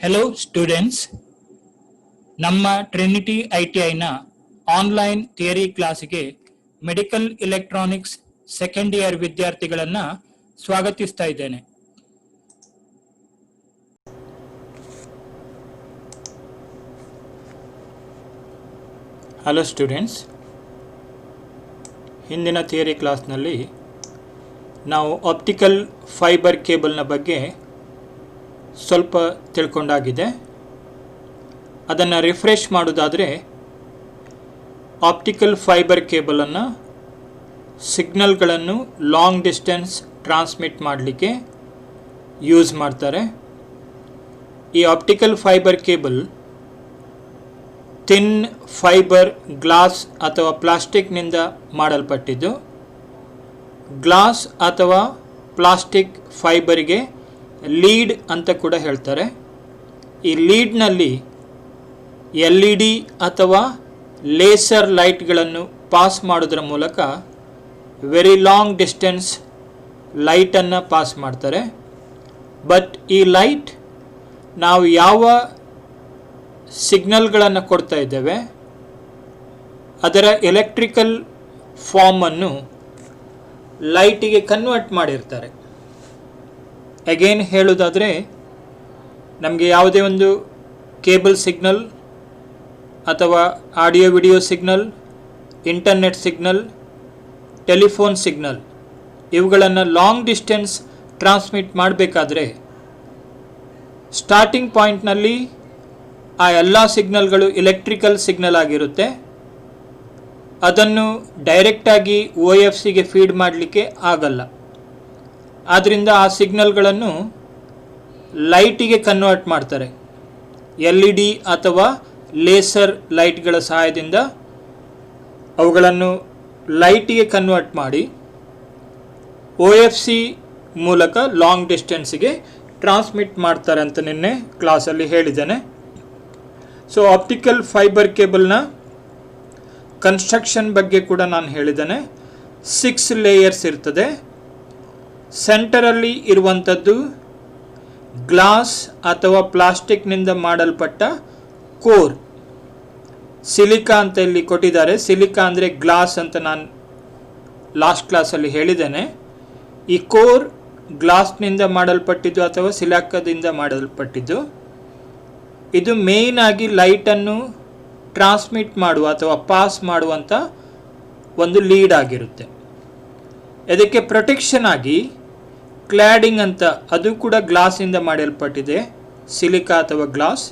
Hello students, ನಮ್ಮ Trinity ITIನ online theory ಕ್ಲಾಸಿಗೆ medical electronics second year ವಿದ್ಯಾರ್ಥಿಗಳನ್ನು ಸ್ವಾಗತಿಸ್ತಾ ಇದ್ದೇನೆ. ಹಲೋ ಸ್ಟೂಡೆಂಟ್ಸ್, ಹಿಂದಿನ ಥಿಯರಿ ಕ್ಲಾಸ್ನಲ್ಲಿ ನಾವು ಆಪ್ಟಿಕಲ್ ಫೈಬರ್ ಕೇಬಲ್ನ ಬಗ್ಗೆ ಸ್ವಲ್ಪ ತಿಳ್ಕೊಂಡಾಗಿದೆ. ಅದನ್ನು ರಿಫ್ರೆಶ್ ಮಾಡೋದಾದರೆ, ಆಪ್ಟಿಕಲ್ ಫೈಬರ್ ಕೇಬಲನ್ನು ಸಿಗ್ನಲ್ಗಳನ್ನು ಲಾಂಗ್ ಡಿಸ್ಟೆನ್ಸ್ ಟ್ರಾನ್ಸ್ಮಿಟ್ ಮಾಡಲಿಕ್ಕೆ ಯೂಸ್ ಮಾಡ್ತಾರೆ. ಈ optical fibre cable thin fibre glass ಅಥವಾ ಪ್ಲಾಸ್ಟಿಕ್ನಿಂದ ಮಾಡಲ್ಪಟ್ಟಿದ್ದು. ಗ್ಲಾಸ್ ಅಥವಾ ಪ್ಲಾಸ್ಟಿಕ್ ಫೈಬರಿಗೆ ಲೀಡ್ ಅಂತ ಕೂಡ ಹೇಳ್ತಾರೆ. ಈ ಲೀಡ್ನಲ್ಲಿ LED ಅಥವಾ ಲೇಸರ್ ಲೈಟ್ಗಳನ್ನು ಪಾಸ್ ಮಾಡೋದ್ರ ಮೂಲಕ ವೆರಿ ಲಾಂಗ್ ಡಿಸ್ಟೆನ್ಸ್ ಲೈಟನ್ನು ಪಾಸ್ ಮಾಡ್ತಾರೆ. ಬಟ್ ಈ ಲೈಟ್ ನಾವು ಯಾವ ಸಿಗ್ನಲ್ಗಳನ್ನು ಕೊಡ್ತಾ ಇದ್ದೇವೆ ಅದರ ಎಲೆಕ್ಟ್ರಿಕಲ್ ಫಾರ್ಮನ್ನು ಲೈಟಿಗೆ ಕನ್ವರ್ಟ್ ಮಾಡಿರ್ತಾರೆ. ಅಗೇನ್ ಹೇಳೋದಾದರೆ, ನಮಗೆ ಯಾವುದೇ ಒಂದು ಕೇಬಲ್ ಸಿಗ್ನಲ್ ಅಥವಾ audio video signal, internet signal, telephone signal ಇವುಗಳನ್ನು ಲಾಂಗ್ ಡಿಸ್ಟೆನ್ಸ್ ಟ್ರಾನ್ಸ್ಮಿಟ್ ಮಾಡಬೇಕಾದ್ರೆ ಸ್ಟಾರ್ಟಿಂಗ್ ಪಾಯಿಂಟ್ನಲ್ಲಿ ಆ ಎಲ್ಲ ಸಿಗ್ನಲ್ಗಳು ಎಲೆಕ್ಟ್ರಿಕಲ್ ಸಿಗ್ನಲ್ ಆಗಿರುತ್ತೆ. ಅದನ್ನು ಡೈರೆಕ್ಟಾಗಿ OFCಗೆ ಫೀಡ್ ಮಾಡಲಿಕ್ಕೆ ಆಗಲ್ಲ. ಆದ್ದರಿಂದ ಆ ಸಿಗ್ನಲ್ಗಳನ್ನು ಲೈಟಿಗೆ ಕನ್ವರ್ಟ್ ಮಾಡ್ತಾರೆ. LED ಅಥವಾ ಲೇಸರ್ ಲೈಟ್ಗಳ ಸಹಾಯದಿಂದ ಅವುಗಳನ್ನು ಲೈಟಿಗೆ ಕನ್ವರ್ಟ್ ಮಾಡಿ OFC ಮೂಲಕ ಲಾಂಗ್ ಡಿಸ್ಟೆನ್ಸಿಗೆ ಟ್ರಾನ್ಸ್ಮಿಟ್ ಮಾಡ್ತಾರೆ ಅಂತ ನಿನ್ನೆ ಕ್ಲಾಸಲ್ಲಿ ಹೇಳಿದ್ದೇನೆ. ಸೊ ಆಪ್ಟಿಕಲ್ ಫೈಬರ್ ಕೇಬಲ್ನ ಕನ್ಸ್ಟ್ರಕ್ಷನ್ ಬಗ್ಗೆ ಕೂಡ ನಾನು ಹೇಳಿದ್ದೇನೆ. 6 ಲೇಯರ್ಸ್ ಇರ್ತದೆ. ಸೆಂಟರಲ್ಲಿ ಇರುವಂಥದ್ದು ಗ್ಲಾಸ್ ಅಥವಾ ಪ್ಲಾಸ್ಟಿಕ್ನಿಂದ ಮಾಡಲ್ಪಟ್ಟ ಕೋರ್. ಸಿಲಿಕಾ ಅಂತ ಇಲ್ಲಿ ಕೊಟ್ಟಿದ್ದಾರೆ. ಸಿಲಿಕಾ ಅಂದರೆ ಗ್ಲಾಸ್ ಅಂತ ನಾನು ಲಾಸ್ಟ್ ಕ್ಲಾಸಲ್ಲಿ ಹೇಳಿದ್ದೇನೆ. ಈ ಕೋರ್ ಗ್ಲಾಸ್ನಿಂದ ಮಾಡಲ್ಪಟ್ಟಿದ್ದು ಅಥವಾ ಸಿಲಿಕಾದಿಂದ ಮಾಡಲ್ಪಟ್ಟಿದ್ದು. ಇದು ಮೇಯ್ನ್ ಆಗಿ ಲೈಟನ್ನು ಟ್ರಾನ್ಸ್ಮಿಟ್ ಮಾಡುವ ಅಥವಾ ಪಾಸ್ ಮಾಡುವಂಥ ಒಂದು ಲೀಡ್ ಆಗಿರುತ್ತೆ. ಇದಕ್ಕೆ ಪ್ರೊಟೆಕ್ಷನ್ ಆಗಿ ಕ್ಲಾಡಿಂಗ್ ಅಂತ, ಅದು ಕೂಡ ಗ್ಲಾಸಿಂದ ಮಾಡಲ್ಪಟ್ಟಿದೆ, ಸಿಲಿಕಾ ಅಥವಾ ಗ್ಲಾಸ್.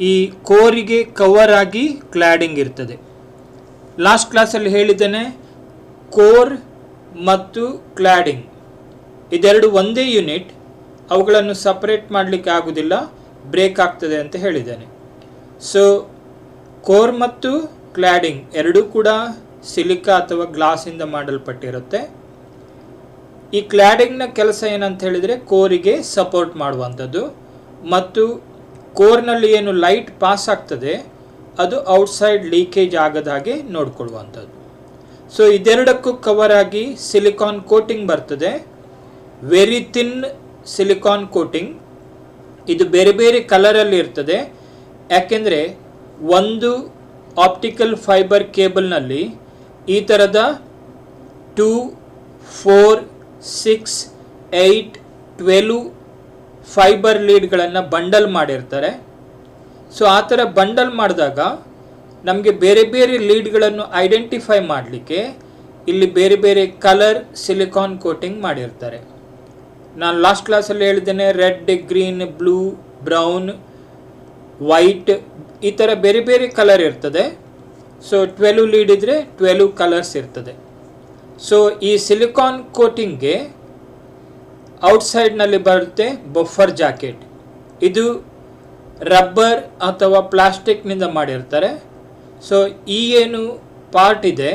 ಈ ಕೋರಿಗೆ ಕವರ್ ಆಗಿ ಕ್ಲಾಡಿಂಗ್ ಇರ್ತದೆ. ಲಾಸ್ಟ್ ಕ್ಲಾಸಲ್ಲಿ ಹೇಳಿದ್ದೇನೆ, ಕೋರ್ ಮತ್ತು ಕ್ಲಾಡಿಂಗ್ ಇದೆರಡು ಒಂದೇ ಯೂನಿಟ್, ಅವುಗಳನ್ನು ಸಪರೇಟ್ ಮಾಡಲಿಕ್ಕೆ ಆಗೋದಿಲ್ಲ, ಬ್ರೇಕ್ ಆಗ್ತದೆ ಅಂತ ಹೇಳಿದ್ದೇನೆ. ಸೊ ಕೋರ್ ಮತ್ತು ಕ್ಲಾಡಿಂಗ್ ಎರಡೂ ಕೂಡ ಸಿಲಿಕಾ ಅಥವಾ ಗ್ಲಾಸಿಂದ ಮಾಡಲ್ಪಟ್ಟಿರುತ್ತೆ. ಈ ಕ್ಲಾಡಿಂಗ್ನ ಕೆಲಸ ಏನಂತ ಹೇಳಿದರೆ ಕೋರಿಗೆ ಸಪೋರ್ಟ್ ಮಾಡುವಂಥದ್ದು ಮತ್ತು ಕೋರ್ನಲ್ಲಿ ಏನು ಲೈಟ್ ಪಾಸ್ ಆಗ್ತದೆ ಅದು ಔಟ್ಸೈಡ್ ಲೀಕೇಜ್ ಆಗದ ಹಾಗೆ ನೋಡಿಕೊಳ್ಳುವಂಥದ್ದು. ಸೊ ಇದೆರಡಕ್ಕೂ ಕವರ್ ಆಗಿ ಸಿಲಿಕಾನ್ ಕೋಟಿಂಗ್ ಬರ್ತದೆ. Very thin silicon coating. ಇದು ಬೇರೆ ಬೇರೆ ಕಲರಲ್ಲಿ ಇರ್ತದೆ. ಯಾಕೆಂದರೆ ಒಂದು ಆಪ್ಟಿಕಲ್ ಫೈಬರ್ ಕೇಬಲ್ನಲ್ಲಿ ಈ ಥರದ 2, 4, 6, 8, 12 ಫೈಬರ್ ಲೀಡ್ಗಳನ್ನು ಬಂಡಲ್ ಮಾಡಿರ್ತಾರೆ. ಸೊ ಆ ಥರ ಬಂಡಲ್ ಮಾಡಿದಾಗ ನಮಗೆ ಬೇರೆ ಬೇರೆ ಲೀಡ್ಗಳನ್ನು ಐಡೆಂಟಿಫೈ ಮಾಡಲಿಕ್ಕೆ ಇಲ್ಲಿ ಬೇರೆ ಬೇರೆ ಕಲರ್ ಸಿಲಿಕಾನ್ ಕೋಟಿಂಗ್ ಮಾಡಿರ್ತಾರೆ. ನಾನು ಲಾಸ್ಟ್ ಕ್ಲಾಸಲ್ಲಿ ಹೇಳಿದ್ದೇನೆ, red, green, blue, brown, white ಈ ಥರ ಬೇರೆ ಬೇರೆ ಕಲರ್ ಇರ್ತದೆ. ಸೊ 12 ಲೀಡ್ ಇದ್ದರೆ 12 ಕಲರ್ಸ್ ಇರ್ತದೆ. ಸೊ ಈ ಸಿಲಿಕಾನ್ ಕೋಟಿಂಗ್ಗೆ ಔಟ್ಸೈಡ್ನಲ್ಲಿ ಬರುತ್ತೆ ಬಫರ್ ಜಾಕೆಟ್. ಇದು ರಬ್ಬರ್ ಅಥವಾ ಪ್ಲಾಸ್ಟಿಕ್ನಿಂದ ಮಾಡಿರ್ತಾರೆ. ಸೊ ಈ ಏನು ಪಾರ್ಟ್ ಇದೆ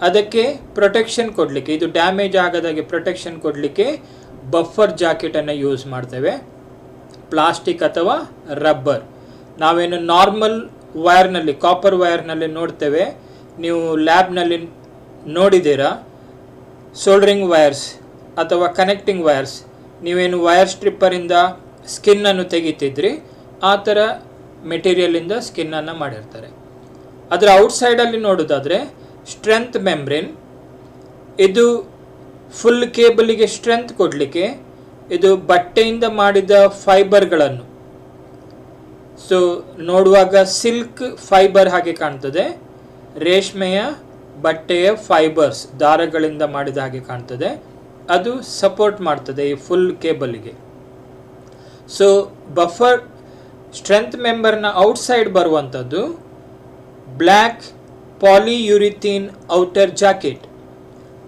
ಅದಕ್ಕೆ ಪ್ರೊಟೆಕ್ಷನ್ ಕೊಡಲಿಕ್ಕೆ, ಇದು ಡ್ಯಾಮೇಜ್ ಆಗದಾಗೆ ಪ್ರೊಟೆಕ್ಷನ್ ಕೊಡಲಿಕ್ಕೆ ಬಫರ್ ಜಾಕೆಟನ್ನು ಯೂಸ್ ಮಾಡ್ತೇವೆ. ಪ್ಲಾಸ್ಟಿಕ್ ಅಥವಾ ರಬ್ಬರ್. ನಾವೇನು ನಾರ್ಮಲ್ ವೈರ್ನಲ್ಲಿ, ಕಾಪರ್ ವೈರ್ನಲ್ಲಿ ನೋಡ್ತೇವೆ, ನೀವು ಲ್ಯಾಬ್ನಲ್ಲಿ ನೋಡಿದ್ದೀರಾ, ಸೋಲ್ಡರಿಂಗ್ ವೈರ್ಸ್ ಅಥವಾ ಕನೆಕ್ಟಿಂಗ್ ವೈರ್ಸ್. ನೀವೇನು ವೈರ್ ಸ್ಟ್ರಿಪ್ಪರಿಂದ ಸ್ಕಿನ್ನನ್ನು ತೆಗಿತಿದ್ರಿ ಆ ಥರ ಮೆಟೀರಿಯಲಿಂದ ಸ್ಕಿನ್ನನ್ನು ಮಾಡಿರ್ತಾರೆ. ಅದರ ಔಟ್ಸೈಡಲ್ಲಿ ನೋಡೋದಾದರೆ ಸ್ಟ್ರೆಂತ್ ಮೆಂಬ್ರೇನ್, ಇದು ಫುಲ್ ಕೇಬಲಿಗೆ ಸ್ಟ್ರೆಂತ್ ಕೊಡಲಿಕ್ಕೆ ಇದು ಬಟ್ಟೆಯಿಂದ ಮಾಡಿದ ಫೈಬರ್ಗಳನ್ನು, ಸೊ ನೋಡುವಾಗ ಸಿಲ್ಕ್ ಫೈಬರ್ ಹಾಗೆ ಕಾಣ್ತದೆ, ರೇಷ್ಮೆಯ ಬಟ್ಟೆಯ ಫೈಬರ್ಸ್ ದಾರಗಳಿಂದ ಮಾಡಿದ ಹಾಗೆ ಕಾಣ್ತದೆ, ಅದು ಸಪೋರ್ಟ್ ಮಾಡ್ತದೆ ಈ ಫುಲ್ ಕೇಬಲಿಗೆ. ಸೊ ಬಫರ್ ಸ್ಟ್ರೆಂತ್ ಮೆಂಬರ್ನ ಔಟ್ಸೈಡ್ ಬರುವಂಥದ್ದು black polyurethane outer jacket,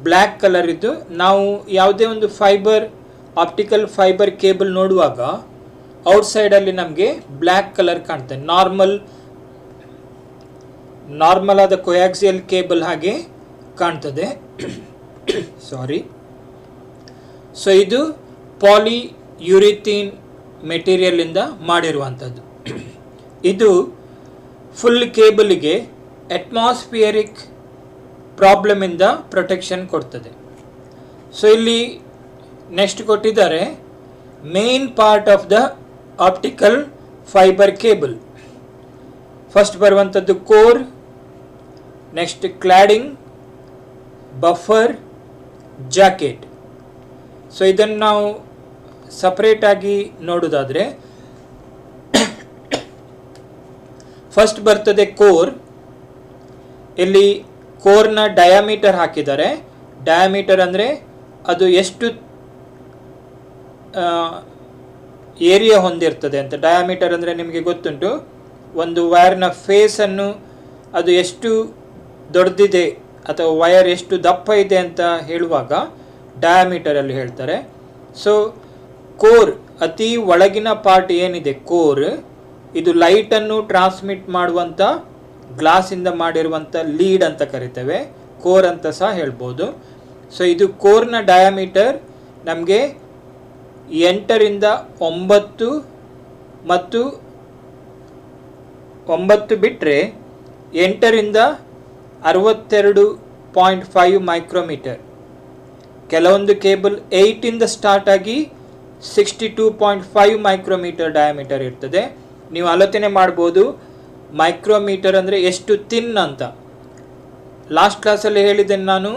black colour ಇದ್ದು. ನಾವು ಯಾವುದೇ ಒಂದು ಫೈಬರ್ ಆಪ್ಟಿಕಲ್ ಫೈಬರ್ ಕೇಬಲ್ ನೋಡುವಾಗ ಔಟ್ಸೈಡಲ್ಲಿ ನಮಗೆ ಬ್ಲ್ಯಾಕ್ ಕಲರ್ ಕಾಣ್ತದೆ, ನಾರ್ಮಲ್ ಆದ ಕೊಯಾಕ್ಸಿಯಲ್ ಕೇಬಲ್ ಹಾಗೆ ಕಾಣ್ತದೆ. ಸಾರಿ. ಸೊ ಇದು ಪಾಲಿಯೂರಿಥೀನ್ ಮೆಟೀರಿಯಲಿಂದ ಮಾಡಿರುವಂಥದ್ದು. ಇದು ಫುಲ್ ಕೇಬಲಿಗೆ ಅಟ್ಮಾಸ್ಫಿಯರಿಕ್ ಪ್ರಾಬ್ಲಮಿಂದ ಪ್ರೊಟೆಕ್ಷನ್ ಕೊಡ್ತದೆ. ಸೊ ಇಲ್ಲಿ ನೆಕ್ಸ್ಟ್ ಕೊಟ್ಟಿದ್ದಾರೆ main part of the optical fibre cable. First ಬರುವಂಥದ್ದು core, next cladding, buffer, jacket. So ಇದನ್ನು ನಾವು ಸಪ್ರೇಟಾಗಿ ನೋಡೋದಾದರೆ ಫಸ್ಟ್ ಬರ್ತದೆ ಕೋರ್. ಇಲ್ಲಿ ಕೋರ್ನ ಡಯಾಮೀಟರ್ ಹಾಕಿದ್ದಾರೆ. ಡಯಾಮೀಟರ್ ಅಂದರೆ ಅದು ಎಷ್ಟು ಏರಿಯಾ ಹೊಂದಿರ್ತದೆ ಅಂತ. ಡಯಾಮೀಟರ್ ಅಂದರೆ ನಿಮಗೆ ಗೊತ್ತುಂಟು, ಒಂದು ವೈರ್ನ ಫೇಸನ್ನು ಅದು ಎಷ್ಟು ದೊಡ್ಡದಿದೆ ಅಥವಾ ವೈರ್ ಎಷ್ಟು ದಪ್ಪ ಇದೆ ಅಂತ ಹೇಳುವಾಗ ಡಯಾಮೀಟರಲ್ಲಿ ಹೇಳ್ತಾರೆ. ಸೊ ಕೋರ್ ಅತಿ ಒಳಗಿನ ಪಾರ್ಟ್ ಏನಿದೆ ಕೋರ್, ಇದು ಲೈಟನ್ನು ಟ್ರಾನ್ಸ್ಮಿಟ್ ಮಾಡುವಂಥ ಗ್ಲಾಸಿಂದ ಮಾಡಿರುವಂಥ ಲೀಡ್ ಅಂತ ಕರಿತೇವೆ, ಕೋರ್ ಅಂತ ಸಹ ಹೇಳ್ಬೋದು. ಸೊ ಇದು ಕೋರ್ನ ಡಯಾಮೀಟರ್ ನಮಗೆ 8ರಿಂದ 9 ಮತ್ತು 9 ಬಿಟ್ಟರೆ 8ರಿಂದ 62.5 ಮೈಕ್ರೋಮೀಟರ್. ಕೆಲವೊಂದು ಕೇಬಲ್ 8ಇಂದ ಸ್ಟಾರ್ಟ್ ಆಗಿ 62.5 ಮೈಕ್ರೋಮೀಟರ್ ಡಯಾಮೀಟರ್ ಇರ್ತದೆ. ನೀವು ಆಲೋಚನೆ ಮಾಡ್ಬೋದು ಮೈಕ್ರೋಮೀಟರ್ ಅಂದರೆ ಎಷ್ಟು ತಿನ್ ಅಂತ. ಲಾಸ್ಟ್ ಕ್ಲಾಸಲ್ಲಿ ಹೇಳಿದ್ದೇನೆ ನಾನು,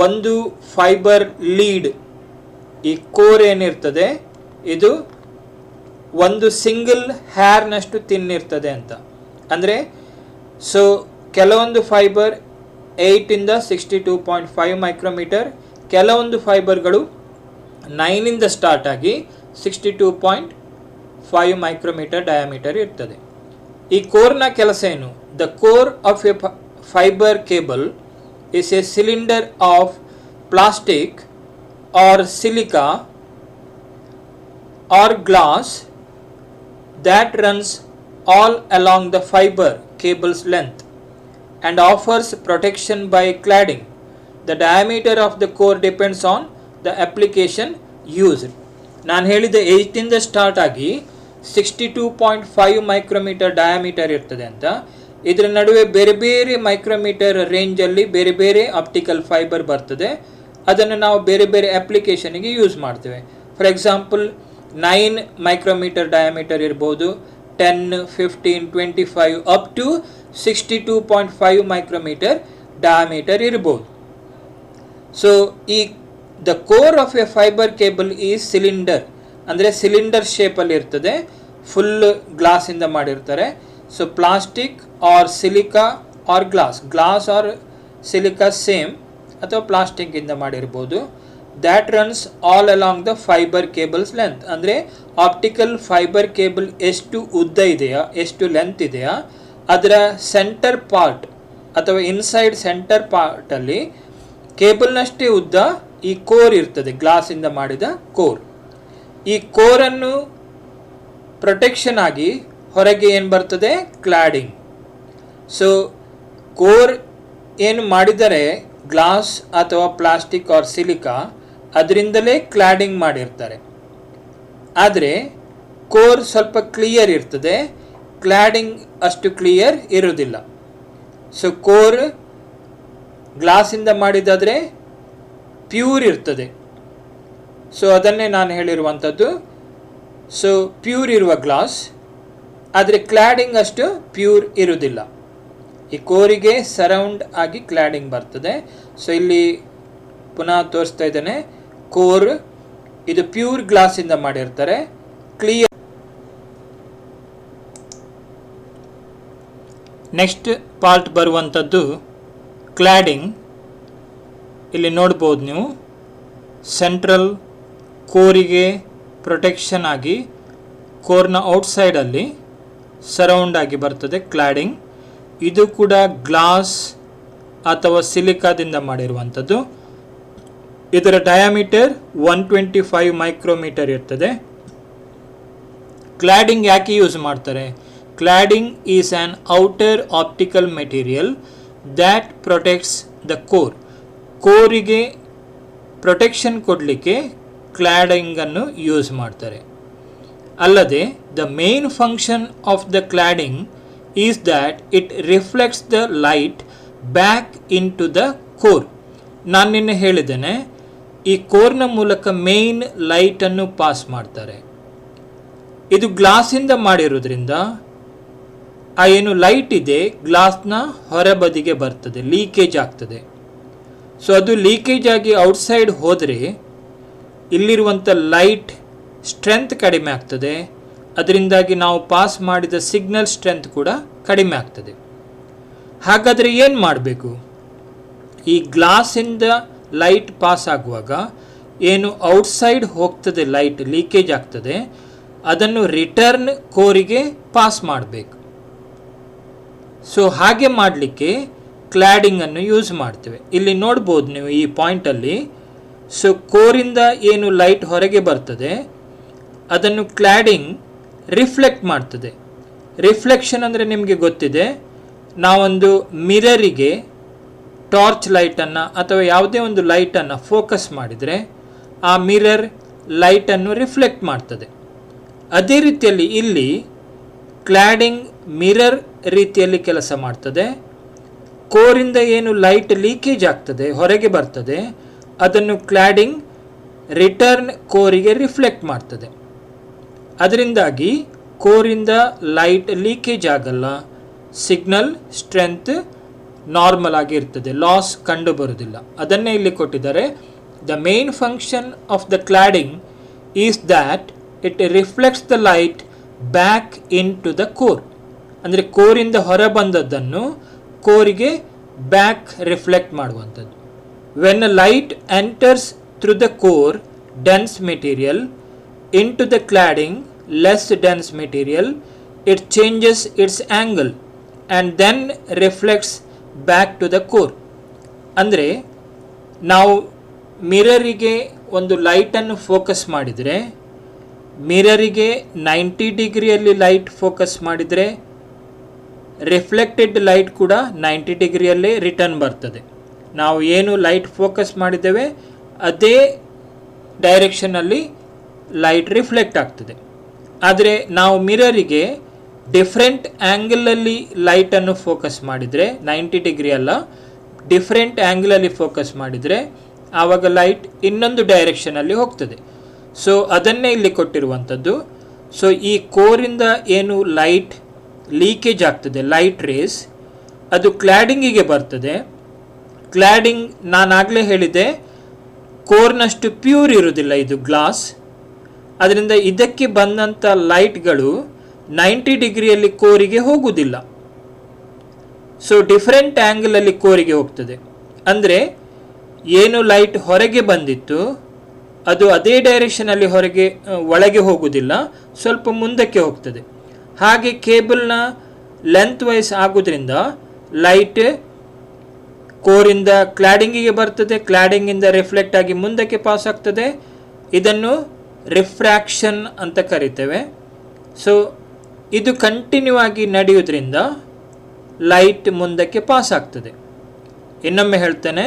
ಒಂದು ಫೈಬರ್ ಲೀಡ್, ಈ ಕೋರ್ ಏನಿರ್ತದೆ ಇದು ಒಂದು ಸಿಂಗಲ್ ಹ್ಯಾರ್ನಷ್ಟು ತಿನ್ನಿರ್ತದೆ ಅಂತ. ಅಂದರೆ ಸೊ ಕೆಲವೊಂದು ಫೈಬರ್ 8ಇಂದ 62.5 ಮೈಕ್ರೋಮೀಟರ್, ಕೆಲವೊಂದು ಫೈಬರ್ಗಳು 9ಇಂದ ಸ್ಟಾರ್ಟ್ ಆಗಿ 62.5 ಮೈಕ್ರೋಮೀಟರ್ ಡಯಾಮೀಟರ್ ಇರ್ತದೆ. ಈ ಕೋರ್ನ ಕೆಲಸ ಏನು? The core of a fibre cable is a cylinder of plastic or silica or glass that runs all along the fiber cable's length and offers protection by cladding. The diameter of the core depends on the application used. ನಾನು ಹೇಳಿದ 8ಇಂದ start ಆಗಿ 62.5 micrometre diameter ಇರ್ತದೆ ಅಂತ. ಇದರ ನಡುವೆ ಬೇರೆ ಬೇರೆ micrometre ರೇಂಜಲ್ಲಿ ಬೇರೆ ಬೇರೆ ಆಪ್ಟಿಕಲ್ ಫೈಬರ್ ಬರ್ತದೆ. ಅದನ್ನು ನಾವು ಬೇರೆ ಬೇರೆ ಅಪ್ಲಿಕೇಶನ್ಗೆ ಯೂಸ್ ಮಾಡ್ತೇವೆ. ಫಾರ್ ಎಕ್ಸಾಂಪಲ್ 9 ಮೈಕ್ರೋಮೀಟರ್ ಡಯಾಮೀಟರ್ ಇರ್ಬೋದು, 10, 15, 25 ಅಪ್ ಟು 62.5 ಮೈಕ್ರೋಮೀಟರ್ ಡಯಾಮೀಟರ್ ಇರ್ಬೋದು. ಸೊ ಈ the core of a fibre cable is cylinder, ಅಂದರೆ ಸಿಲಿಂಡರ್ ಶೇಪಲ್ಲಿ ಇರ್ತದೆ, ಫುಲ್ ಗ್ಲಾಸಿಂದ ಮಾಡಿರ್ತಾರೆ. So plastic or silica or glass or silica same, ಅಥವಾ ಪ್ಲಾಸ್ಟಿಕ್ಕಿಂದ ಮಾಡಿರ್ಬೋದು. That runs all along the fibre cables length, ಅಂದರೆ ಆಪ್ಟಿಕಲ್ ಫೈಬರ್ ಕೇಬಲ್ ಎಷ್ಟು ಉದ್ದ ಇದೆಯಾ, ಎಷ್ಟು ಲೆಂತ್ ಇದೆಯಾ, ಅದರ ಸೆಂಟರ್ ಪಾರ್ಟ್ ಅಥವಾ ಇನ್ಸೈಡ್ ಸೆಂಟರ್ ಪಾರ್ಟಲ್ಲಿ ಕೇಬಲ್ನಷ್ಟೇ ಉದ್ದ ಈ ಕೋರ್ ಇರ್ತದೆ, ಗ್ಲಾಸಿಂದ ಮಾಡಿದ ಕೋರ್. ಈ ಕೋರನ್ನು ಪ್ರೊಟೆಕ್ಷನ್ ಆಗಿ ಹೊರಗೆ ಏನು ಬರ್ತದೆ? ಕ್ಲಾಡಿಂಗ್. ಸೊ ಕೋರ್ ಏನು ಮಾಡಿದರೆ ಗ್ಲಾಸ್ ಅಥವಾ ಪ್ಲಾಸ್ಟಿಕ್ ಆರ್ ಸಿಲಿಕಾ, ಅದರಿಂದಲೇ ಕ್ಲಾಡಿಂಗ್ ಮಾಡಿರ್ತಾರೆ. ಆದರೆ ಕೋರ್ ಸ್ವಲ್ಪ ಕ್ಲಿಯರ್ ಇರ್ತದೆ, ಕ್ಲಾಡಿಂಗ್ ಅಷ್ಟು ಕ್ಲಿಯರ್ ಇರೋದಿಲ್ಲ. ಸೊ ಕೋರ್ ಗ್ಲಾಸಿಂದ ಮಾಡಿದಾದರೆ ಪ್ಯೂರ್ ಇರ್ತದೆ. ಸೊ ಅದನ್ನೇ ನಾನು ಹೇಳಿರುವಂಥದ್ದು ಸೊ ಪ್ಯೂರ್ ಇರುವ ಗ್ಲಾಸ್, ಆದರೆ ಕ್ಲಾಡಿಂಗ್ ಅಷ್ಟು ಪ್ಯೂರ್ ಇರುವುದಿಲ್ಲ. ಈ ಕೋರಿಗೆ ಸರೌಂಡ್ ಆಗಿ ಕ್ಲಾಡಿಂಗ್ ಬರ್ತದೆ. ಸೊ ಇಲ್ಲಿ ಪುನಃ ತೋರಿಸ್ತಾ ಇದ್ದೇನೆ. ಕೋರ್ ಇದು ಪ್ಯೂರ್ ಗ್ಲಾಸಿಂದ ಮಾಡಿರ್ತಾರೆ, ಕ್ಲಿಯರ್. ನೆಕ್ಸ್ಟ್ ಪಾರ್ಟ್ ಬರುವಂಥದ್ದು ಕ್ಲಾಡಿಂಗ್. ಇಲ್ಲಿ ನೋಡ್ಬೋದು ನೀವು, ಸೆಂಟ್ರಲ್ ಕೋರಿಗೆ ಪ್ರೊಟೆಕ್ಷನ್ ಆಗಿ ಕೋರ್ನ ಔಟ್ಸೈಡಲ್ಲಿ ಸರೌಂಡ್ ಆಗಿ ಬರ್ತದೆ ಕ್ಲಾಡಿಂಗ್. ಇದು ಕೂಡ ಗ್ಲಾಸ್ ಅಥವಾ ಸಿಲಿಕಾದಿಂದ ಮಾಡಿರುವಂಥದ್ದು. ಇದರ ಡಯಾಮೀಟರ್ 125 ಮೈಕ್ರೋಮೀಟರ್ ಇರ್ತದೆ. ಕ್ಲಾಡಿಂಗ್ ಯಾಕೆ ಯೂಸ್ ಮಾಡ್ತಾರೆ? Cladding is an outer optical material that protects the core. ಕೋರಿಗೆ ಪ್ರೊಟೆಕ್ಷನ್ ಕೊಡಲಿಕ್ಕೆ ಕ್ಲಾಡಿಂಗನ್ನು ಯೂಸ್ ಮಾಡ್ತಾರೆ. ಅಲ್ಲದೆ the main function of the cladding is that it reflects the light back in to the core. ನಾನು ನಿನ್ನೆ ಹೇಳಿದ್ದೇನೆ, ಈ ಕೋರ್ನ ಮೂಲಕ ಮೇನ್ ಲೈಟನ್ನು ಪಾಸ್ ಮಾಡ್ತಾರೆ. ಇದು ಗ್ಲಾಸಿಂದ ಮಾಡಿರೋದ್ರಿಂದ ಆ ಏನು ಲೈಟ್ ಇದೆ ಗ್ಲಾಸ್ನ ಹೊರಬದಿಗೆ ಬರ್ತದೆ, ಲೀಕೇಜ್ ಆಗ್ತದೆ. ಸೊ ಅದು ಲೀಕೇಜ್ ಆಗಿ ಔಟ್ಸೈಡ್ ಹೋದರೆ ಇಲ್ಲಿರುವಂಥ ಲೈಟ್ ಸ್ಟ್ರೆಂತ್ ಕಡಿಮೆ ಆಗ್ತದೆ. ಅದರಿಂದಾಗಿ ನಾವು ಪಾಸ್ ಮಾಡಿದ ಸಿಗ್ನಲ್ ಸ್ಟ್ರೆಂತ್ ಕೂಡ ಕಡಿಮೆ ಆಗ್ತದೆ. ಹಾಗಾದರೆ ಏನು ಮಾಡಬೇಕು? ಈ ಗ್ಲಾಸಿಂದ ಲೈಟ್ ಪಾಸ್ ಆಗುವಾಗ ಏನು ಔಟ್ಸೈಡ್ ಹೋಗ್ತದೆ, ಲೈಟ್ ಲೀಕೇಜ್ ಆಗ್ತದೆ, ಅದನ್ನು ರಿಟರ್ನ್ ಕೋರಿಗೆ ಪಾಸ್ ಮಾಡಬೇಕು. ಸೊ ಹಾಗೆ ಮಾಡಲಿಕ್ಕೆ ಕ್ಲಾಡಿಂಗನ್ನು ಯೂಸ್ ಮಾಡ್ತೇವೆ. ಇಲ್ಲಿ ನೋಡ್ಬೋದು ನೀವು ಈ ಪಾಯಿಂಟಲ್ಲಿ. ಸೊ ಕೋರಿಂದ ಏನು ಲೈಟ್ ಹೊರಗೆ ಬರ್ತದೆ ಅದನ್ನು ಕ್ಲಾಡಿಂಗ್ ರಿಫ್ಲೆಕ್ಟ್ ಮಾಡ್ತದೆ. ರಿಫ್ಲೆಕ್ಷನ್ ಅಂದರೆ ನಿಮಗೆ ಗೊತ್ತಿದೆ, ನಾವೊಂದು ಮಿರರಿಗೆ ಟಾರ್ಚ್ ಲೈಟನ್ನು ಅಥವಾ ಯಾವುದೇ ಒಂದು ಲೈಟನ್ನು ಫೋಕಸ್ ಮಾಡಿದರೆ ಆ ಮಿರರ್ ಲೈಟನ್ನು ರಿಫ್ಲೆಕ್ಟ್ ಮಾಡ್ತದೆ. ಅದೇ ರೀತಿಯಲ್ಲಿ ಇಲ್ಲಿ ಕ್ಲಾಡಿಂಗ್ ಮಿರರ್ ರೀತಿಯಲ್ಲಿ ಕೆಲಸ ಮಾಡ್ತದೆ. ಕೋರಿಂದ ಏನು ಲೈಟ್ ಲೀಕೇಜ್ ಆಗ್ತದೆ, ಹೊರಗೆ ಬರ್ತದೆ, ಅದನ್ನು ಕ್ಲಾಡಿಂಗ್ ರಿಟರ್ನ್ ಕೋರಿಗೆ ರಿಫ್ಲೆಕ್ಟ್ ಮಾಡ್ತದೆ. ಅದರಿಂದಾಗಿ ಕೋರಿಂದ ಲೈಟ್ ಲೀಕೇಜ್ ಆಗಲ್ಲ, ಸಿಗ್ನಲ್ ಸ್ಟ್ರೆಂತ್ ನಾರ್ಮಲ್ ಆಗಿರ್ತದೆ, ಲಾಸ್ ಕಂಡು ಬರುವುದಿಲ್ಲ. ಅದನ್ನೇ ಇಲ್ಲಿ ಕೊಟ್ಟಿದ್ದಾರೆ. The main function of the cladding is that it reflects the light back in to the core. ಅಂದರೆ ಕೋರಿಂದ ಹೊರ ಬಂದದ್ದನ್ನು ಕೋರಿಗೆ ಬ್ಯಾಕ್ ರಿಫ್ಲೆಕ್ಟ್ ಮಾಡುವಂಥದ್ದು. When a light enters through the core dense material into the cladding less dense material, it changes its angle and then reflects back to the core. ಅಂದರೆ ನಾವು ಮಿರರಿಗೆ ಒಂದು ಲೈಟನ್ನು ಫೋಕಸ್ ಮಾಡಿದರೆ, ಮಿರರಿಗೆ 90 ಡಿಗ್ರಿಯಲ್ಲಿ ಲೈಟ್ ಫೋಕಸ್ ಮಾಡಿದರೆ reflected light ಕೂಡ 90 ಡಿಗ್ರಿಯಲ್ಲೇ return ಬರ್ತದೆ. ನಾವು ಏನು ಲೈಟ್ ಫೋಕಸ್ ಮಾಡಿದ್ದೇವೆ ಅದೇ ಡೈರೆಕ್ಷನಲ್ಲಿ ಲೈಟ್ ರಿಫ್ಲೆಕ್ಟ್ ಆಗ್ತದೆ. ಆದರೆ ನಾವು ಮಿರರಿಗೆ ಡಿಫ್ರೆಂಟ್ ಆ್ಯಂಗಲಲ್ಲಿ ಲೈಟನ್ನು ಫೋಕಸ್ ಮಾಡಿದರೆ, 90 ಡಿಗ್ರಿ ಅಲ್ಲ, ಡಿಫ್ರೆಂಟ್ ಆ್ಯಂಗಲಲ್ಲಿ ಫೋಕಸ್ ಮಾಡಿದರೆ ಆವಾಗ ಲೈಟ್ ಇನ್ನೊಂದು ಡೈರೆಕ್ಷನಲ್ಲಿ ಹೋಗ್ತದೆ. ಸೊ ಅದನ್ನೇ ಇಲ್ಲಿ ಕೊಟ್ಟಿರುವಂಥದ್ದು. ಸೊ ಈ ಕೋರಿಂದ ಏನು ಲೈಟ್ ಲೀಕೇಜ್ ಆಗ್ತದೆ, ಲೈಟ್ ರೇಸ್, ಅದು ಕ್ಲಾಡಿಂಗಿಗೆ ಬರ್ತದೆ. ಕ್ಲಾಡಿಂಗ್ ನಾನಾಗಲೇ ಹೇಳಿದೆ ಕೋರ್ನಷ್ಟು ಪ್ಯೂರ್ ಇರುವುದಿಲ್ಲ ಇದು ಗ್ಲಾಸ್. ಅದರಿಂದ ಇದಕ್ಕೆ ಬಂದಂಥ ಲೈಟ್ಗಳು 90 ಡಿಗ್ರಿಯಲ್ಲಿ ಕೋರಿಗೆ ಹೋಗುವುದಿಲ್ಲ. ಸೊ ಡಿಫರೆಂಟ್ ಆ್ಯಂಗಲಲ್ಲಿ ಕೋರಿಗೆ ಹೋಗ್ತದೆ. ಅಂದರೆ ಏನು ಲೈಟ್ ಹೊರಗೆ ಬಂದಿತ್ತು ಅದು ಅದೇ ಡೈರೆಕ್ಷನಲ್ಲಿ ಒಳಗೆ ಹೋಗುವುದಿಲ್ಲ, ಸ್ವಲ್ಪ ಮುಂದಕ್ಕೆ ಹೋಗ್ತದೆ. ಹಾಗೆ ಕೇಬಲ್ನ ಲೆಂತ್ ವೈಸ್ ಆಗೋದ್ರಿಂದ ಲೈಟ್ ಕೋರಿಂದ ಕ್ಲಾಡಿಂಗಿಗೆ ಬರ್ತದೆ, ಕ್ಲಾಡಿಂಗಿಂದ ರಿಫ್ಲೆಕ್ಟ್ ಆಗಿ ಮುಂದಕ್ಕೆ ಪಾಸ್ ಆಗ್ತದೆ. ಇದನ್ನು ರಿಫ್ರಾಕ್ಷನ್ ಅಂತ ಕರಿತೇವೆ. ಸೊ ಇದು ಕಂಟಿನ್ಯೂ ಆಗಿ ನಡೆಯೋದ್ರಿಂದ ಲೈಟ್ ಮುಂದಕ್ಕೆ ಪಾಸ್ ಆಗ್ತದೆ. ಇನ್ನೊಮ್ಮೆ ಹೇಳ್ತೇನೆ,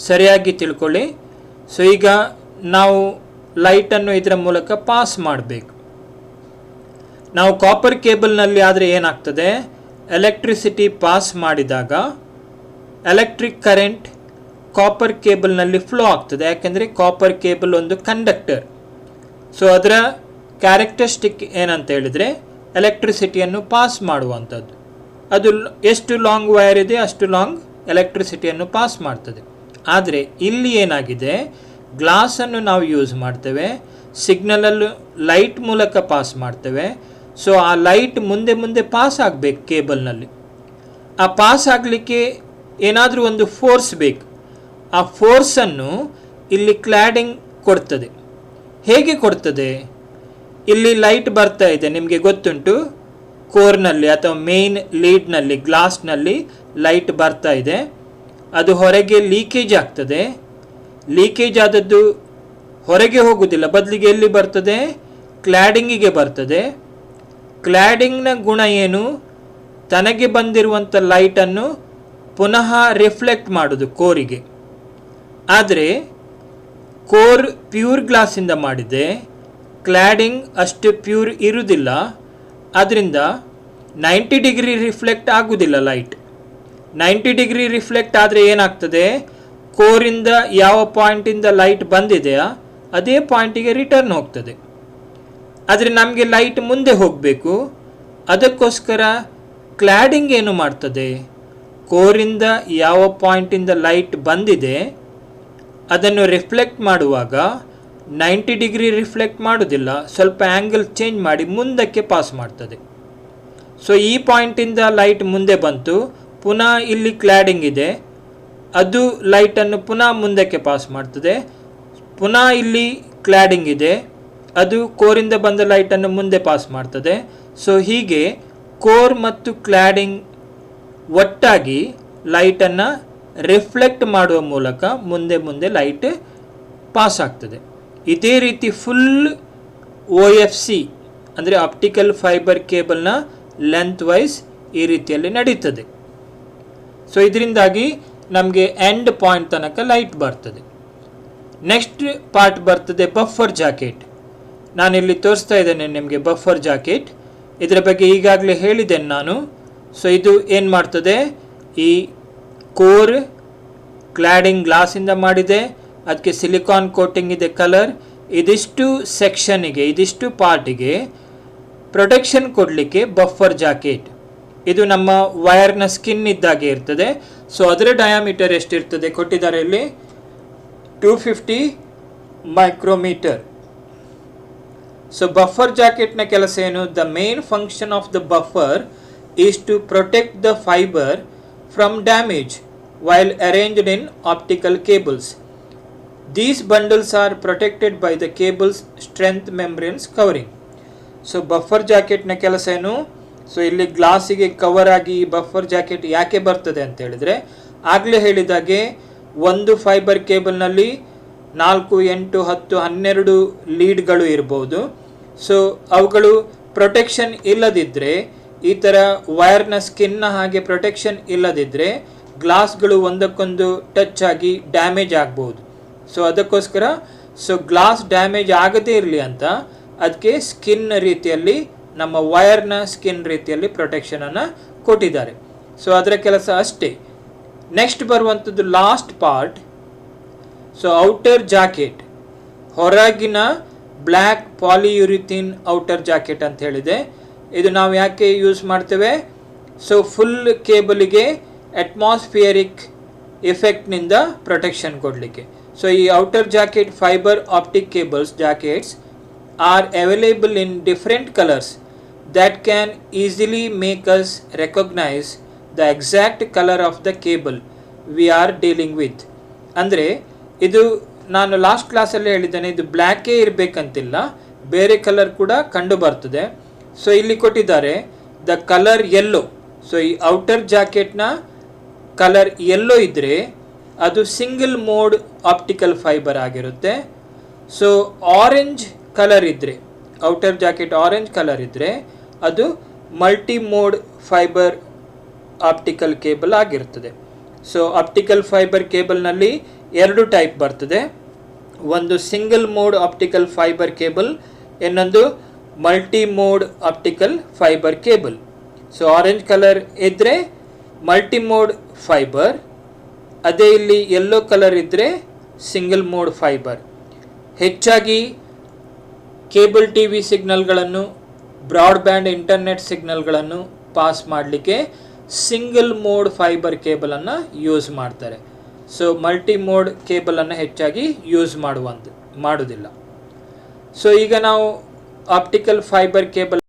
ಸರಿಯಾಗಿ ತಿಳ್ಕೊಳ್ಳಿ. ಸೊ ಈಗ ನಾವು ಲೈಟನ್ನು ಇದರ ಮೂಲಕ ಪಾಸ್ ಮಾಡಬೇಕು. ನಾವು ಕಾಪರ್ ಕೇಬಲ್ನಲ್ಲಿ ಆದರೆ ಏನಾಗ್ತದೆ, ಎಲೆಕ್ಟ್ರಿಸಿಟಿ ಪಾಸ್ ಮಾಡಿದಾಗ ಎಲೆಕ್ಟ್ರಿಕ್ ಕರೆಂಟ್ ಕಾಪರ್ ಕೇಬಲ್ನಲ್ಲಿ ಫ್ಲೋ ಆಗ್ತದೆ. ಯಾಕೆಂದರೆ ಕಾಪರ್ ಕೇಬಲ್ ಒಂದು ಕಂಡಕ್ಟರ್. ಸೊ ಅದರ ಕ್ಯಾರೆಕ್ಟರಿಸ್ಟಿಕ್ ಏನಂತ ಹೇಳಿದರೆ ಎಲೆಕ್ಟ್ರಿಸಿಟಿಯನ್ನು ಪಾಸ್ ಮಾಡುವಂಥದ್ದು. ಅದು ಎಷ್ಟು ಲಾಂಗ್ ವೈರ್ ಇದೆ ಅಷ್ಟು ಲಾಂಗ್ ಎಲೆಕ್ಟ್ರಿಸಿಟಿಯನ್ನು ಪಾಸ್ ಮಾಡ್ತದೆ. ಆದರೆ ಇಲ್ಲಿ ಏನಾಗಿದೆ, ಗ್ಲಾಸನ್ನು ನಾವು ಯೂಸ್ ಮಾಡ್ತೇವೆ, ಸಿಗ್ನಲನ್ನು ಲೈಟ್ ಮೂಲಕ ಪಾಸ್ ಮಾಡ್ತೇವೆ. ಸೊ ಆ ಲೈಟ್ ಮುಂದೆ ಮುಂದೆ ಪಾಸ್ ಆಗಬೇಕು ಕೇಬಲ್ನಲ್ಲಿ. ಆ ಪಾಸ್ ಆಗಲಿಕ್ಕೆ ಏನಾದರೂ ಒಂದು ಫೋರ್ಸ್ ಬೇಕು. ಆ ಫೋರ್ಸನ್ನು ಇಲ್ಲಿ ಕ್ಲಾಡಿಂಗ್ ಕೊಡ್ತದೆ. ಹೇಗೆ ಕೊಡ್ತದೆ? ಇಲ್ಲಿ ಲೈಟ್ ಬರ್ತಾ ಇದೆ, ನಿಮಗೆ ಗೊತ್ತುಂಟು, ಕೋರ್ನಲ್ಲಿ ಅಥವಾ ಮೇನ್ ಲೀಡ್ನಲ್ಲಿ ಗ್ಲಾಸ್ನಲ್ಲಿ ಲೈಟ್ ಬರ್ತಾ ಇದೆ. ಅದು ಹೊರಗೆ ಲೀಕೇಜ್ ಆಗ್ತದೆ. ಲೀಕೇಜ್ ಆದದ್ದು ಹೊರಗೆ ಹೋಗುವುದಿಲ್ಲ, ಬದಲಿಗೆ ಎಲ್ಲಿ ಬರ್ತದೆ? ಕ್ಲಾಡಿಂಗಿಗೆ ಬರ್ತದೆ. ಕ್ಲಾಡಿಂಗ್ನ ಗುಣ ಏನು? ತನಗೆ ಬಂದಿರುವಂಥ ಲೈಟನ್ನು ಪುನಃ ರಿಫ್ಲೆಕ್ಟ್ ಮಾಡೋದು ಕೋರಿಗೆ. ಆದರೆ ಕೋರ್ ಪ್ಯೂರ್ ಗ್ಲಾಸಿಂದ ಮಾಡಿದೆ, ಕ್ಲಾಡಿಂಗ್ ಅಷ್ಟು ಪ್ಯೂರ್ ಇರುವುದಿಲ್ಲ. ಅದರಿಂದ 90 ಡಿಗ್ರಿ ರಿಫ್ಲೆಕ್ಟ್ ಆಗುವುದಿಲ್ಲ ಲೈಟ್. 90 ಡಿಗ್ರಿ ರಿಫ್ಲೆಕ್ಟ್ ಆದರೆ ಏನಾಗ್ತದೆ? ಕೋರಿಂದ ಯಾವ ಪಾಯಿಂಟಿಂದ ಲೈಟ್ ಬಂದಿದೆಯಾ ಅದೇ ಪಾಯಿಂಟಿಗೆ ರಿಟರ್ನ್ ಹೋಗ್ತದೆ. ಆದರೆ ನಮಗೆ ಲೈಟ್ ಮುಂದೆ ಹೋಗಬೇಕು. ಅದಕ್ಕೋಸ್ಕರ ಕ್ಲಾಡಿಂಗ್ ಏನು ಮಾಡ್ತದೆ? ಕೋರಿಂದ ಯಾವ ಪಾಯಿಂಟಿಂದ ಲೈಟ್ ಬಂದಿದೆ ಅದನ್ನು ರಿಫ್ಲೆಕ್ಟ್ ಮಾಡುವಾಗ 90 ಡಿಗ್ರಿ ರಿಫ್ಲೆಕ್ಟ್ ಮಾಡೋದಿಲ್ಲ, ಸ್ವಲ್ಪ ಆ್ಯಂಗಲ್ ಚೇಂಜ್ ಮಾಡಿ ಮುಂದಕ್ಕೆ ಪಾಸ್ ಮಾಡ್ತದೆ. ಸೊ ಈ ಪಾಯಿಂಟಿಂದ ಲೈಟ್ ಮುಂದೆ ಬಂತು, ಪುನಃ ಇಲ್ಲಿ ಕ್ಲಾಡಿಂಗ್ ಇದೆ, ಅದು ಲೈಟನ್ನು ಪುನಃ ಮುಂದಕ್ಕೆ ಪಾಸ್ ಮಾಡ್ತದೆ. ಪುನಃ ಇಲ್ಲಿ ಕ್ಲಾಡಿಂಗ್ ಇದೆ, ಅದು ಕೋರಿಂದ ಬಂದ ಲೈಟನ್ನು ಮುಂದೆ ಪಾಸ್ ಮಾಡ್ತದೆ. ಸೊ ಹೀಗೆ ಕೋರ್ ಮತ್ತು ಕ್ಲಾಡಿಂಗ್ ಒಟ್ಟಾಗಿ ಲೈಟನ್ನು ರಿಫ್ಲೆಕ್ಟ್ ಮಾಡುವ ಮೂಲಕ ಮುಂದೆ ಮುಂದೆ ಲೈಟ್ ಪಾಸ್ ಆಗ್ತದೆ. ಇದೇ ರೀತಿ ಫುಲ್ OFC ಅಂದರೆ ಆಪ್ಟಿಕಲ್ ಫೈಬರ್ ಕೇಬಲ್ನ ಲೆಂತ್ ವೈಸ್ ಈ ರೀತಿಯಲ್ಲಿ ನಡೀತದೆ. ಸೊ ಇದರಿಂದಾಗಿ ನಮಗೆ ಎಂಡ್ ಪಾಯಿಂಟ್ ತನಕ ಲೈಟ್ ಬರ್ತದೆ. ನೆಕ್ಸ್ಟ್ ಪಾರ್ಟ್ ಬರ್ತದೆ ಬಫರ್ ಜಾಕೆಟ್. ನಾನಿಲ್ಲಿ ತೋರಿಸ್ತಾ ಇದ್ದೇನೆ ನಿಮಗೆ ಬಫರ್ ಜಾಕೆಟ್. ಇದರ ಬಗ್ಗೆ ಈಗಾಗಲೇ ಹೇಳಿದ್ದೇನೆ ನಾನು. ಸೊ ಇದು ಏನು ಮಾಡ್ತದೆ? ಈ ಕೋರ್ ಕ್ಲಾಡಿಂಗ್ ಗ್ಲಾಸಿಂದ ಮಾಡಿದೆ, ಅದಕ್ಕೆ ಸಿಲಿಕಾನ್ ಕೋಟಿಂಗ್ ಇದೆ, ಕಲರ್. ಇದಿಷ್ಟು ಸೆಕ್ಷನಿಗೆ, ಇದಿಷ್ಟು ಪಾರ್ಟಿಗೆ ಪ್ರೊಟೆಕ್ಷನ್ ಕೊಡಲಿಕ್ಕೆ ಬಫರ್ ಜಾಕೆಟ್. ಇದು ನಮ್ಮ ವೈರ್ನ ಸ್ಕಿನ್ ಇದ್ದಾಗೆ ಇರ್ತದೆ. ಸೊ ಅದರ ಡಯಾಮೀಟರ್ ಎಷ್ಟಿರ್ತದೆ ಕೊಟ್ಟಿದ್ದಾರೆ ಇಲ್ಲಿ, 250 ಮೈಕ್ರೋಮೀಟರ್. ಸೊ ಬಫರ್ ಜಾಕೆಟ್ನ ಕೆಲಸ ಏನು? The main function of the buffer is to protect the fibre from damage while arranged in optical cables. These bundles are protected by the cable's strength membranes covering. So buffer jacket ನ ಕೆಲಸ ಏನು? So ಇಲ್ಲಿ ಗ್ಲಾಸಿಗೆ cover ಆಗಿ buffer jacket ಯಾಕೆ ಬರ್ತದೆ ಅಂತ ಹೇಳಿದ್ರೆ, ಆಗಲೇ ಹೇಳಿದಾಗೆ ಒಂದು ಫೈಬರ್ ಕೇಬಲ್ನಲ್ಲಿ 4, 8, 10, 12 ಲೀಡ್ಗಳು ಇರ್ಬೋದು. ಸೊ ಅವುಗಳು ಪ್ರೊಟೆಕ್ಷನ್ ಇಲ್ಲದಿದ್ದರೆ, ಈ ಥರ ವೈರ್ನ ಸ್ಕಿನ್ನ ಹಾಗೆ ಪ್ರೊಟೆಕ್ಷನ್ ಇಲ್ಲದಿದ್ದರೆ ಗ್ಲಾಸ್ಗಳು ಒಂದಕ್ಕೊಂದು ಟಚ್ ಆಗಿ ಡ್ಯಾಮೇಜ್ ಆಗ್ಬೋದು. ಸೊ ಅದಕ್ಕೋಸ್ಕರ ಗ್ಲಾಸ್ ಡ್ಯಾಮೇಜ್ ಆಗದೇ ಇರಲಿ ಅಂತ ಅದಕ್ಕೆ ಸ್ಕಿನ್ ರೀತಿಯಲ್ಲಿ, ನಮ್ಮ ವೈರ್ನ ಸ್ಕಿನ್ ರೀತಿಯಲ್ಲಿ ಪ್ರೊಟೆಕ್ಷನನ್ನು ಕೊಟ್ಟಿದ್ದಾರೆ. ಸೊ ಅದರ ಕೆಲಸ ಅಷ್ಟೇ. ನೆಕ್ಸ್ಟ್ ಬರುವಂಥದ್ದು last part. So outer jacket, ಹೊರಗಿನ ಬ್ಲ್ಯಾಕ್ ಪಾಲಿಯುರಿಥಿನ್ ಔಟರ್ ಜಾಕೆಟ್ ಅಂತ ಹೇಳಿದೆ. ಇದು ನಾವು ಯಾಕೆ ಯೂಸ್ ಮಾಡ್ತೇವೆ? ಸೊ ಫುಲ್ ಕೇಬಲಿಗೆ ಅಟ್ಮಾಸ್ಫಿಯರಿಕ್ ಎಫೆಕ್ಟ್ನಿಂದ ಪ್ರೊಟೆಕ್ಷನ್ ಕೊಡಲಿಕ್ಕೆ. ಸೊ ಈ outer jacket fibre optic cables jackets are available in different colours that can easily make us recognize the exact color of the cable we are dealing with. ಅಂದರೆ ಇದು ನಾನು last ಕ್ಲಾಸಲ್ಲಿ ಹೇಳಿದ್ದೇನೆ, ಇದು ಬ್ಲ್ಯಾಕೇ ಇರಬೇಕಂತಿಲ್ಲ, ಬೇರೆ colour ಕೂಡ ಕಂಡು ಬರ್ತದೆ. ಸೊ ಇಲ್ಲಿ ಕೊಟ್ಟಿದ್ದಾರೆ ದ ಕಲರ್ ಯೆಲ್ಲೋ. ಸೊ ಈ ಔಟರ್ ಜಾಕೆಟ್ನ ಕಲರ್ ಯೆಲ್ಲೋ ಇದ್ದರೆ ಅದು ಸಿಂಗಲ್ ಮೋಡ್ ಆಪ್ಟಿಕಲ್ ಫೈಬರ್ ಆಗಿರುತ್ತೆ. ಸೊ ಆರೆಂಜ್ ಕಲರ್ ಇದ್ದರೆ, ಔಟರ್ ಜಾಕೆಟ್ ಆರೆಂಜ್ ಕಲರ್ ಇದ್ದರೆ ಅದು multi mode fibre optical cable ಆಗಿರ್ತದೆ. ಸೊ ಆಪ್ಟಿಕಲ್ ಫೈಬರ್ ಕೇಬಲ್ನಲ್ಲಿ 2 ಟೈಪ್ ಬರ್ತದೆ. ಒಂದು single mode optical fibre cable, ಇನ್ನೊಂದು multi mode optical fibre cable. So orange colour ಇದ್ದರೆ ಮಲ್ಟಿ ಮೋಡ್ ಫೈಬರ್, ಅದೇ ಇಲ್ಲಿ ಯೆಲ್ಲೋ ಕಲರ್ ಇದ್ದರೆ ಸಿಂಗಲ್ ಮೋಡ್ ಫೈಬರ್. ಹೆಚ್ಚಾಗಿ ಕೇಬಲ್ ಟಿ ವಿ ಸಿಗ್ನಲ್ಗಳನ್ನು, ಬ್ರಾಡ್ಬ್ಯಾಂಡ್ ಇಂಟರ್ನೆಟ್ ಸಿಗ್ನಲ್ಗಳನ್ನು ಪಾಸ್ ಮಾಡಲಿಕ್ಕೆ ಸಿಂಗಲ್ ಮೋಡ್ ಫೈಬರ್ ಕೇಬಲನ್ನು ಯೂಸ್ ಮಾಡ್ತಾರೆ. ಸೊ ಮಲ್ಟಿ ಮೋಡ್ ಕೇಬಲನ್ನು ಹೆಚ್ಚಾಗಿ ಯೂಸ್ ಮಾಡೋದಿಲ್ಲ. ಸೊ ಈಗ ನಾವು ಆಪ್ಟಿಕಲ್ ಫೈಬರ್ ಕೇಬಲ್